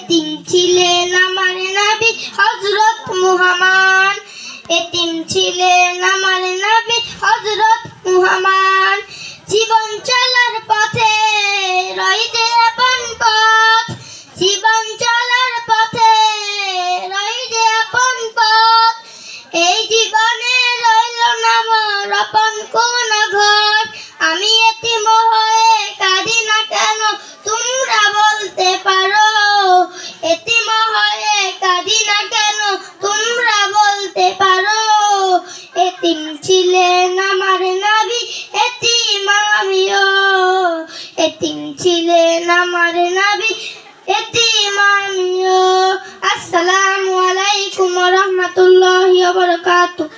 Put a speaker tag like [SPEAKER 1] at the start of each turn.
[SPEAKER 1] এতিম ছিলেন আমার নবী হযরত মুহাম্মদ, এতিম ছিলেন আমার নবী হযরত মুহাম্মদ। জীবন চলার পথে রইছে আপন পথ, জীবন চলার পথে রইছে আপন পথ। এই জীবনে রইল না মোর আপন কোন ঘর, আমি এতিম হয়ে কাঁদি না কেন তোমরা বলতে পারো, এতিম হয়ে কাঁদি না কেন তোমরা বলতে পারো। এতিম ছিলেন আমার নবী এতিম আমিও, এতিম ছিলেন আমার নবী এতিম আমিও। আসসালামু আলাইকুম ওয়া রাহমাতুল্লাহি ওয়া বারাকাতুহু।